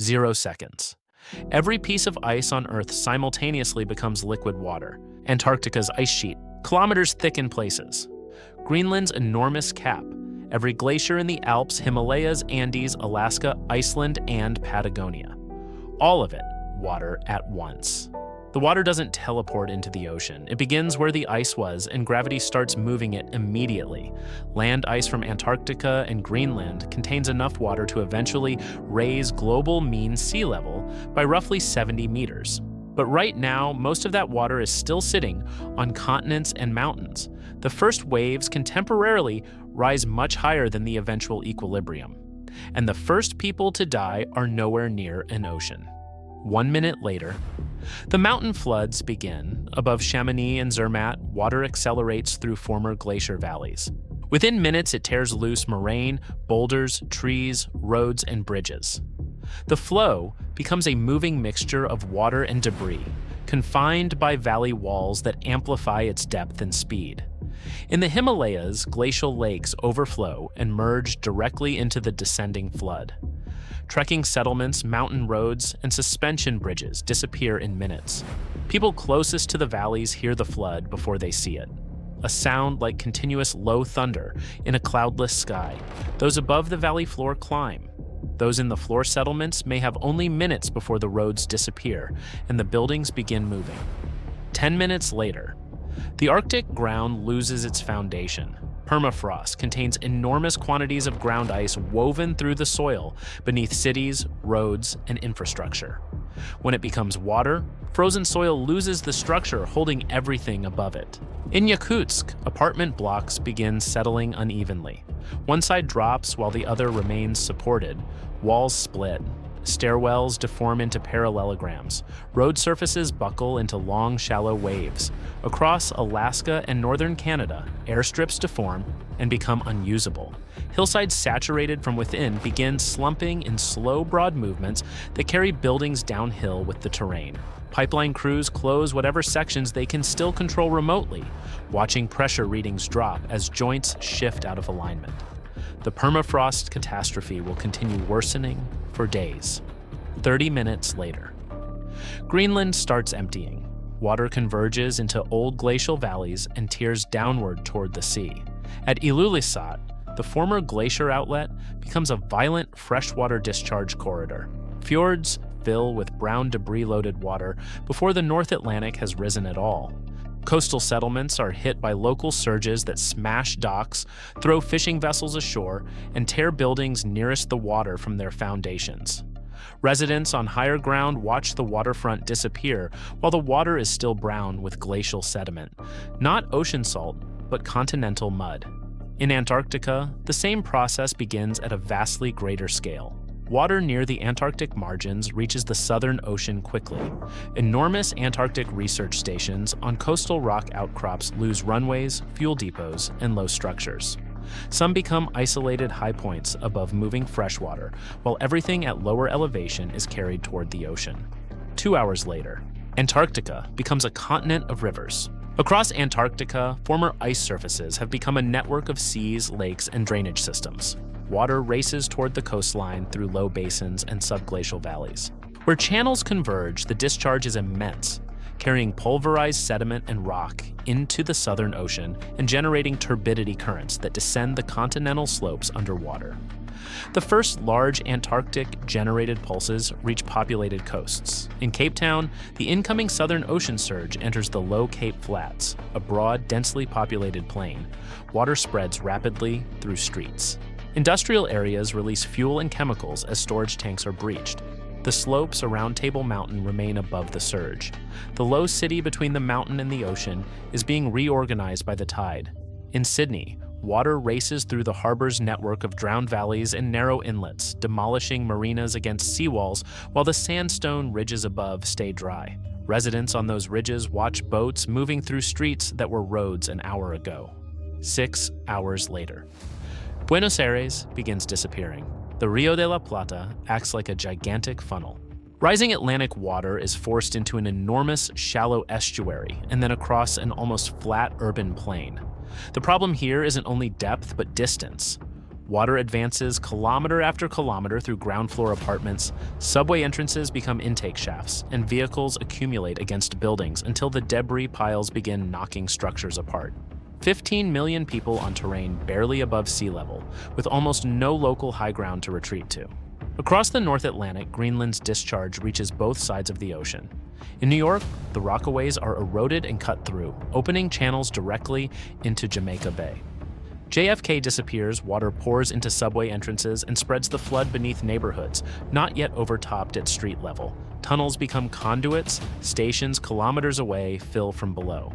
0 seconds. Every piece of ice on Earth simultaneously becomes liquid water. Antarctica's ice sheet, kilometers thick in places. Greenland's enormous cap. Every glacier in the Alps, Himalayas, Andes, Alaska, Iceland, and Patagonia. All of it, water at once. The water doesn't teleport into the ocean. It begins where the ice was, and gravity starts moving it immediately. Land ice from Antarctica and Greenland contains enough water to eventually raise global mean sea level by roughly 70 meters. But right now, most of that water is still sitting on continents and mountains. The first waves can temporarily rise much higher than the eventual equilibrium. And the first people to die are nowhere near an ocean. 1 minute later, the mountain floods begin. Above Chamonix and Zermatt, water accelerates through former glacier valleys. Within minutes, it tears loose moraine, boulders, trees, roads, and bridges. The flow becomes a moving mixture of water and debris, confined by valley walls that amplify its depth and speed. In the Himalayas, glacial lakes overflow and merge directly into the descending flood. Trekking settlements, mountain roads, and suspension bridges disappear in minutes. People closest to the valleys hear the flood before they see it. A sound like continuous low thunder in a cloudless sky. Those above the valley floor climb. Those in the floor settlements may have only minutes before the roads disappear and the buildings begin moving. 10 minutes later, the Arctic ground loses its foundation. Permafrost contains enormous quantities of ground ice woven through the soil beneath cities, roads, and infrastructure. When it becomes water, frozen soil loses the structure holding everything above it. In Yakutsk, apartment blocks begin settling unevenly. One side drops while the other remains supported. Walls split. Stairwells deform into parallelograms. Road surfaces buckle into long, shallow waves. Across Alaska and northern Canada, airstrips deform and become unusable. Hillsides saturated from within begin slumping in slow, broad movements that carry buildings downhill with the terrain. Pipeline crews close whatever sections they can still control remotely, watching pressure readings drop as joints shift out of alignment. The permafrost catastrophe will continue worsening for days. 30 minutes later, Greenland starts emptying. Water converges into old glacial valleys and tears downward toward the sea. At Ilulissat, the former glacier outlet becomes a violent freshwater discharge corridor. Fjords fill with brown debris-loaded water before the North Atlantic has risen at all. Coastal settlements are hit by local surges that smash docks, throw fishing vessels ashore, and tear buildings nearest the water from their foundations. Residents on higher ground watch the waterfront disappear while the water is still brown with glacial sediment, not ocean salt, but continental mud. In Antarctica, the same process begins at a vastly greater scale. Water near the Antarctic margins reaches the Southern Ocean quickly. Enormous Antarctic research stations on coastal rock outcrops lose runways, fuel depots, and low structures. Some become isolated high points above moving freshwater, while everything at lower elevation is carried toward the ocean. 2 hours later, Antarctica becomes a continent of rivers. Across Antarctica, former ice surfaces have become a network of seas, lakes, and drainage systems. Water races toward the coastline through low basins and subglacial valleys. Where channels converge, the discharge is immense, carrying pulverized sediment and rock into the Southern Ocean and generating turbidity currents that descend the continental slopes underwater. The first large Antarctic-generated pulses reach populated coasts. In Cape Town, the incoming Southern Ocean surge enters the Low Cape Flats, a broad, densely populated plain. Water spreads rapidly through streets. Industrial areas release fuel and chemicals as storage tanks are breached. The slopes around Table Mountain remain above the surge. The low city between the mountain and the ocean is being reorganized by the tide. In Sydney, water races through the harbor's network of drowned valleys and narrow inlets, demolishing marinas against seawalls while the sandstone ridges above stay dry. Residents on those ridges watch boats moving through streets that were roads an hour ago. 6 hours later, Buenos Aires begins disappearing. The Rio de la Plata acts like a gigantic funnel. Rising Atlantic water is forced into an enormous, shallow estuary and then across an almost flat urban plain. The problem here isn't only depth, but distance. Water advances kilometer after kilometer through ground floor apartments, subway entrances become intake shafts, and vehicles accumulate against buildings until the debris piles begin knocking structures apart. 15 million people on terrain barely above sea level, with almost no local high ground to retreat to. Across the North Atlantic, Greenland's discharge reaches both sides of the ocean. In New York, the rockaways are eroded and cut through, opening channels directly into Jamaica Bay. JFK disappears, water pours into subway entrances and spreads the flood beneath neighborhoods, not yet overtopped at street level. Tunnels become conduits, stations kilometers away fill from below.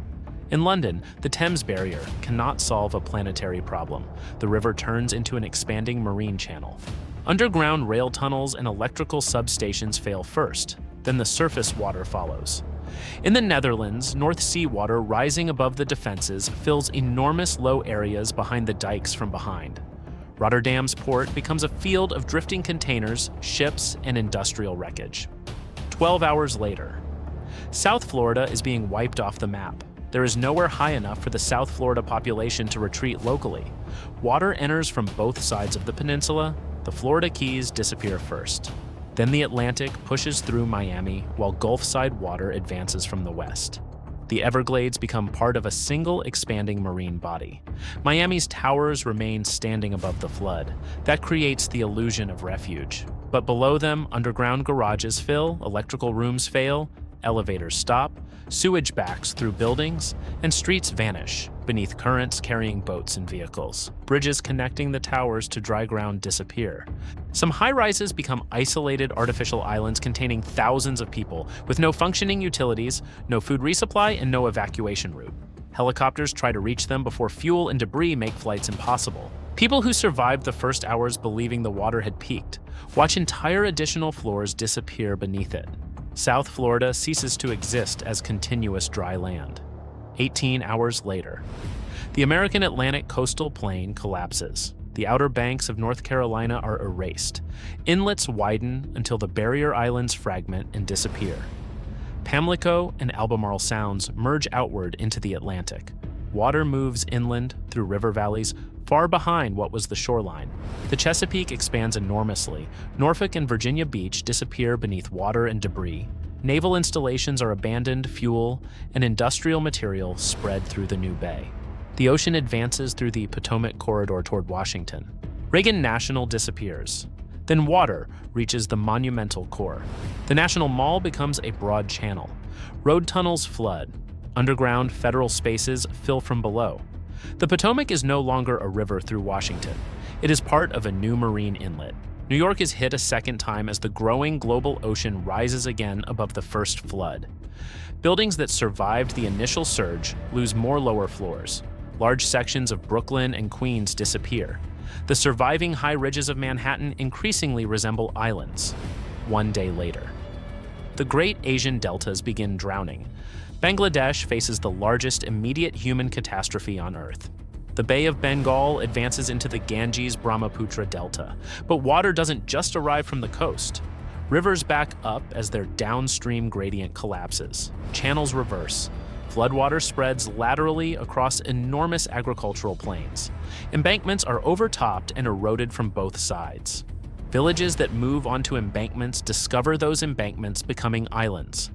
In London, the Thames Barrier cannot solve a planetary problem. The river turns into an expanding marine channel. Underground rail tunnels and electrical substations fail first, then the surface water follows. In the Netherlands, North Sea water rising above the defenses fills enormous low areas behind the dikes from behind. Rotterdam's port becomes a field of drifting containers, ships, and industrial wreckage. 12 hours later, South Florida is being wiped off the map. There is nowhere high enough for the South Florida population to retreat locally. Water enters from both sides of the peninsula. The Florida Keys disappear first. Then the Atlantic pushes through Miami while Gulf-side water advances from the west. The Everglades become part of a single expanding marine body. Miami's towers remain standing above the flood. That creates the illusion of refuge. But below them, underground garages fill, electrical rooms fail, elevators stop, sewage backs through buildings, and streets vanish beneath currents carrying boats and vehicles. Bridges connecting the towers to dry ground disappear. Some high-rises become isolated artificial islands containing thousands of people with no functioning utilities, no food resupply, and no evacuation route. Helicopters try to reach them before fuel and debris make flights impossible. People who survived the first hours believing the water had peaked watch entire additional floors disappear beneath it. South Florida ceases to exist as continuous dry land. 18 hours later, the American Atlantic coastal plain collapses. The outer banks of North Carolina are erased. Inlets widen until the barrier islands fragment and disappear. Pamlico and Albemarle Sounds merge outward into the Atlantic. Water moves inland through river valleys far behind what was the shoreline. The Chesapeake expands enormously. Norfolk and Virginia Beach disappear beneath water and debris. Naval installations are abandoned, fuel and industrial material spread through the new bay. The ocean advances through the Potomac corridor toward Washington. Reagan National disappears. Then water reaches the monumental core. The National Mall becomes a broad channel. Road tunnels flood. Underground federal spaces fill from below. The Potomac is no longer a river through Washington. It is part of a new marine inlet. New York is hit a second time as the growing global ocean rises again above the first flood. Buildings that survived the initial surge lose more lower floors. Large sections of Brooklyn and Queens disappear. The surviving high ridges of Manhattan increasingly resemble islands. One day later, the Great Asian Deltas begin drowning. Bangladesh faces the largest immediate human catastrophe on Earth. The Bay of Bengal advances into the Ganges-Brahmaputra Delta, but water doesn't just arrive from the coast. Rivers back up as their downstream gradient collapses. Channels reverse. Floodwater spreads laterally across enormous agricultural plains. Embankments are overtopped and eroded from both sides. Villages that move onto embankments discover those embankments becoming islands.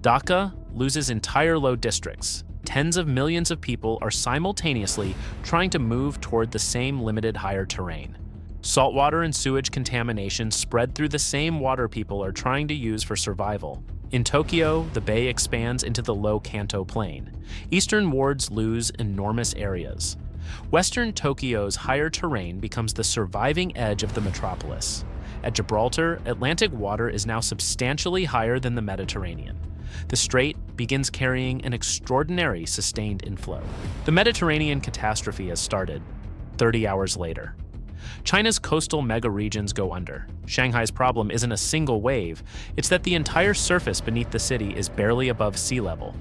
Dhaka loses entire low districts. Tens of millions of people are simultaneously trying to move toward the same limited higher terrain. Saltwater and sewage contamination spread through the same water people are trying to use for survival. In Tokyo, the bay expands into the low Kanto Plain. Eastern wards lose enormous areas. Western Tokyo's higher terrain becomes the surviving edge of the metropolis. At Gibraltar, Atlantic water is now substantially higher than the Mediterranean. The strait begins carrying an extraordinary sustained inflow. The Mediterranean catastrophe has started 30 hours later. China's coastal mega-regions go under. Shanghai's problem isn't a single wave, it's that the entire surface beneath the city is barely above sea level.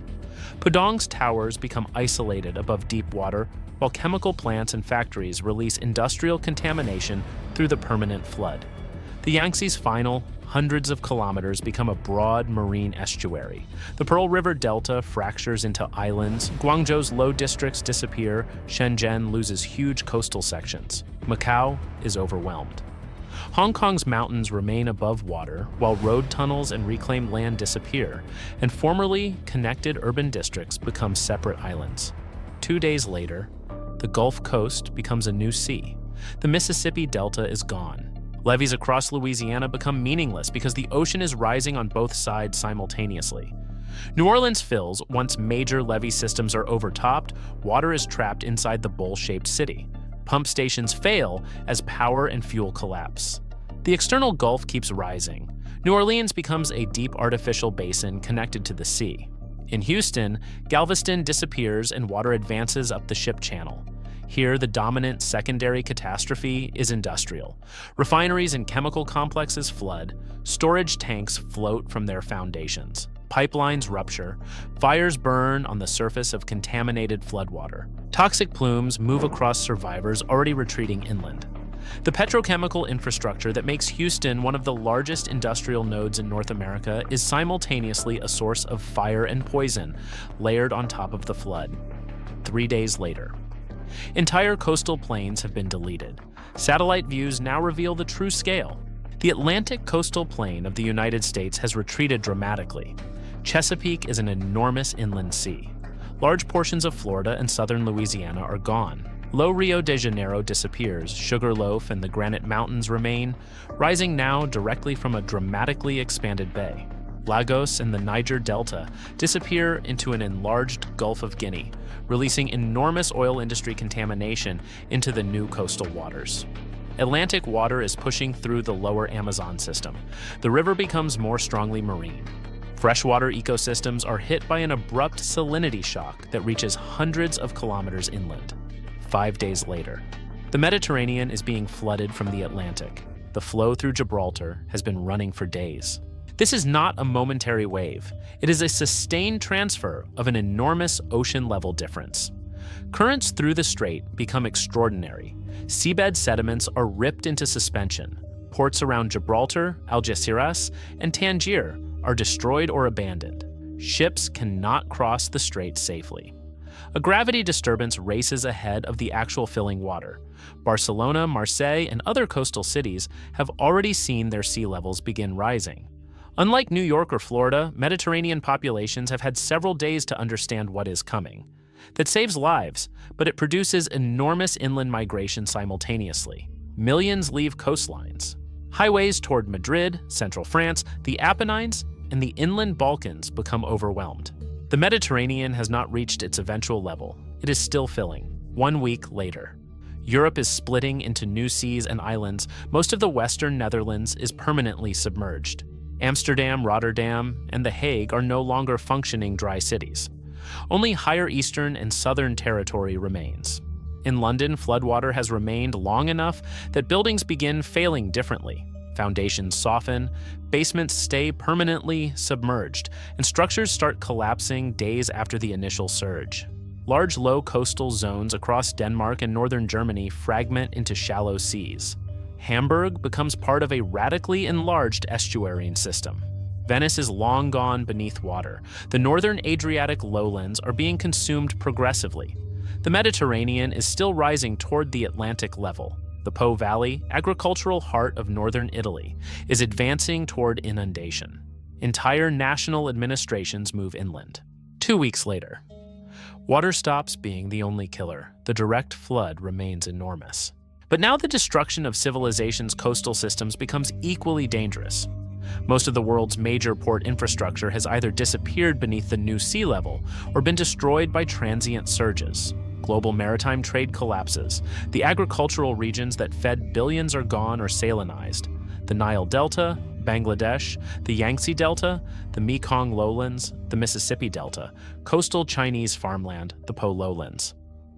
Pudong's towers become isolated above deep water, while chemical plants and factories release industrial contamination through the permanent flood. The Yangtze's final hundreds of kilometers become a broad marine estuary. The Pearl River Delta fractures into islands, Guangzhou's low districts disappear, Shenzhen loses huge coastal sections. Macau is overwhelmed. Hong Kong's mountains remain above water, while road tunnels and reclaimed land disappear, and formerly connected urban districts become separate islands. 2 days later, the Gulf Coast becomes a new sea. The Mississippi Delta is gone. Levees across Louisiana become meaningless because the ocean is rising on both sides simultaneously. New Orleans fills once major levee systems are overtopped, water is trapped inside the bowl-shaped city. Pump stations fail as power and fuel collapse. The external Gulf keeps rising. New Orleans becomes a deep artificial basin connected to the sea. In Houston, Galveston disappears and water advances up the ship channel. Here, the dominant secondary catastrophe is industrial. Refineries and chemical complexes flood, storage tanks float from their foundations, pipelines rupture, fires burn on the surface of contaminated floodwater. Toxic plumes move across survivors already retreating inland. The petrochemical infrastructure that makes Houston one of the largest industrial nodes in North America is simultaneously a source of fire and poison layered on top of the flood. 3 days later, entire coastal plains have been deleted. Satellite views now reveal the true scale. The Atlantic coastal plain of the United States has retreated dramatically. Chesapeake is an enormous inland sea. Large portions of Florida and southern Louisiana are gone. Low Rio de Janeiro disappears, Sugarloaf and the Granite Mountains remain, rising now directly from a dramatically expanded bay. Lagos and the Niger Delta disappear into an enlarged Gulf of Guinea, releasing enormous oil industry contamination into the new coastal waters. Atlantic water is pushing through the lower Amazon system. The river becomes more strongly marine. Freshwater ecosystems are hit by an abrupt salinity shock that reaches hundreds of kilometers inland. 5 days later, the Mediterranean is being flooded from the Atlantic. The flow through Gibraltar has been running for days. This is not a momentary wave. It is a sustained transfer of an enormous ocean-level difference. Currents through the strait become extraordinary. Seabed sediments are ripped into suspension. Ports around Gibraltar, Algeciras, and Tangier are destroyed or abandoned. Ships cannot cross the strait safely. A gravity disturbance races ahead of the actual filling water. Barcelona, Marseille, and other coastal cities have already seen their sea levels begin rising. Unlike New York or Florida, Mediterranean populations have had several days to understand what is coming. That saves lives, but it produces enormous inland migration simultaneously. Millions leave coastlines. Highways toward Madrid, central France, the Apennines, and the inland Balkans become overwhelmed. The Mediterranean has not reached its eventual level. It is still filling. 1 week later, Europe is splitting into new seas and islands. Most of the western Netherlands is permanently submerged. Amsterdam, Rotterdam, and The Hague are no longer functioning dry cities. Only higher eastern and southern territory remains. In London, floodwater has remained long enough that buildings begin failing differently. Foundations soften, basements stay permanently submerged, and structures start collapsing days after the initial surge. Large low coastal zones across Denmark and northern Germany fragment into shallow seas. Hamburg becomes part of a radically enlarged estuarine system. Venice is long gone beneath water. The northern Adriatic lowlands are being consumed progressively. The Mediterranean is still rising toward the Atlantic level. The Po Valley, agricultural heart of northern Italy, is advancing toward inundation. Entire national administrations move inland. 2 weeks later, water stops being the only killer. The direct flood remains enormous. But now the destruction of civilization's coastal systems becomes equally dangerous. Most of the world's major port infrastructure has either disappeared beneath the new sea level or been destroyed by transient surges. Global maritime trade collapses. The agricultural regions that fed billions are gone or salinized. The Nile Delta, Bangladesh, the Yangtze Delta, the Mekong lowlands, the Mississippi Delta, coastal Chinese farmland, the Po lowlands.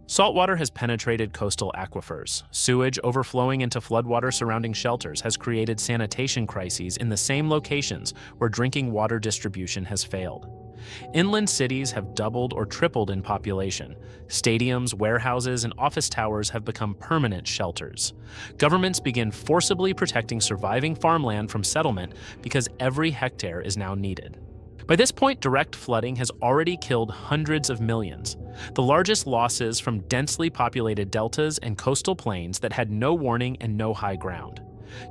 Saltwater has penetrated coastal aquifers. Sewage overflowing into floodwater surrounding shelters has created sanitation crises in the same locations where drinking water distribution has failed. Inland cities have doubled or tripled in population. Stadiums, warehouses, and office towers have become permanent shelters. Governments begin forcibly protecting surviving farmland from settlement because every hectare is now needed. By this point, direct flooding has already killed hundreds of millions. The largest losses from densely populated deltas and coastal plains that had no warning and no high ground.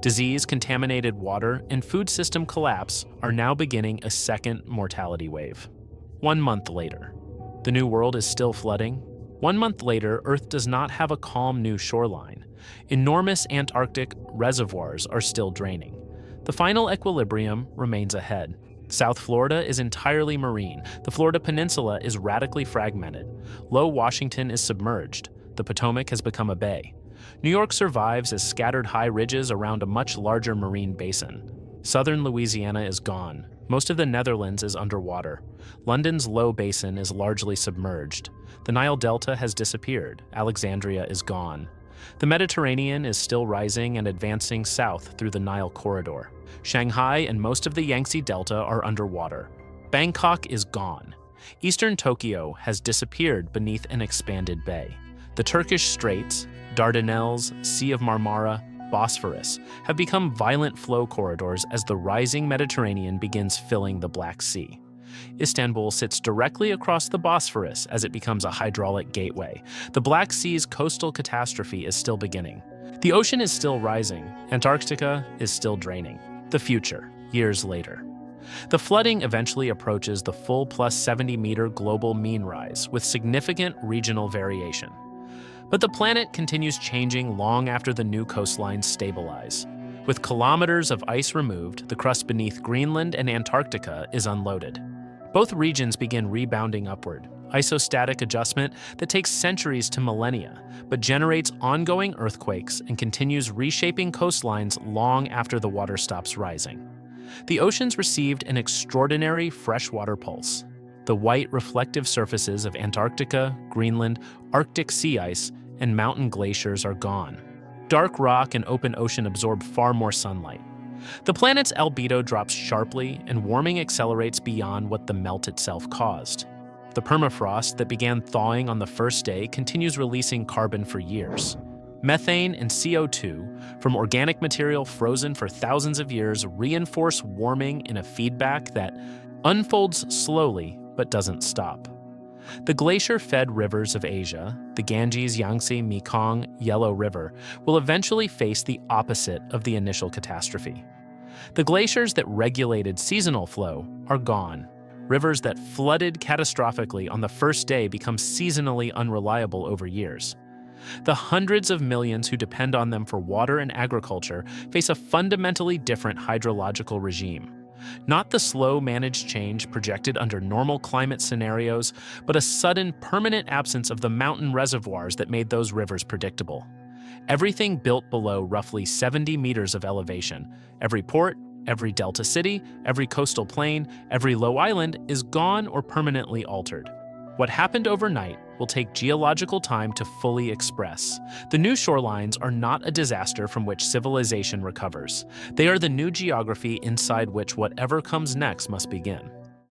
Disease, contaminated water, and food system collapse are now beginning a second mortality wave. 1 month later. The New World is still flooding. 1 month later, Earth does not have a calm new shoreline. Enormous Antarctic reservoirs are still draining. The final equilibrium remains ahead. South Florida is entirely marine. The Florida Peninsula is radically fragmented. Low Washington is submerged. The Potomac has become a bay. New York survives as scattered high ridges around a much larger marine basin. Southern Louisiana is gone. Most of the Netherlands is underwater. London's low basin is largely submerged. The Nile Delta has disappeared. Alexandria is gone. The Mediterranean is still rising and advancing south through the Nile corridor. Shanghai and most of the Yangtze Delta are underwater. Bangkok is gone. Eastern Tokyo has disappeared beneath an expanded bay. The Turkish Straits, Dardanelles, Sea of Marmara, Bosphorus have become violent flow corridors as the rising Mediterranean begins filling the Black Sea. Istanbul sits directly across the Bosphorus as it becomes a hydraulic gateway. The Black Sea's coastal catastrophe is still beginning. The ocean is still rising. Antarctica is still draining. The future, years later. The flooding eventually approaches the full plus 70-meter global mean rise with significant regional variation. But the planet continues changing long after the new coastlines stabilize. With kilometers of ice removed, the crust beneath Greenland and Antarctica is unloaded. Both regions begin rebounding upward, isostatic adjustment that takes centuries to millennia, but generates ongoing earthquakes and continues reshaping coastlines long after the water stops rising. The oceans received an extraordinary freshwater pulse. The white reflective surfaces of Antarctica, Greenland, Arctic sea ice, and mountain glaciers are gone. Dark rock and open ocean absorb far more sunlight. The planet's albedo drops sharply, and warming accelerates beyond what the melt itself caused. The permafrost that began thawing on the first day continues releasing carbon for years. Methane and CO2 from organic material frozen for thousands of years reinforce warming in a feedback that unfolds slowly but doesn't stop. The glacier-fed rivers of Asia, the Ganges, Yangtze, Mekong, Yellow River, will eventually face the opposite of the initial catastrophe. The glaciers that regulated seasonal flow are gone. Rivers that flooded catastrophically on the first day become seasonally unreliable over years. The hundreds of millions who depend on them for water and agriculture face a fundamentally different hydrological regime. Not the slow, managed change projected under normal climate scenarios, but a sudden, permanent absence of the mountain reservoirs that made those rivers predictable. Everything built below roughly 70 meters of elevation, every port, every delta city, every coastal plain, every low island is gone or permanently altered. What happened overnight will take geological time to fully express. The new shorelines are not a disaster from which civilization recovers. They are the new geography inside which whatever comes next must begin.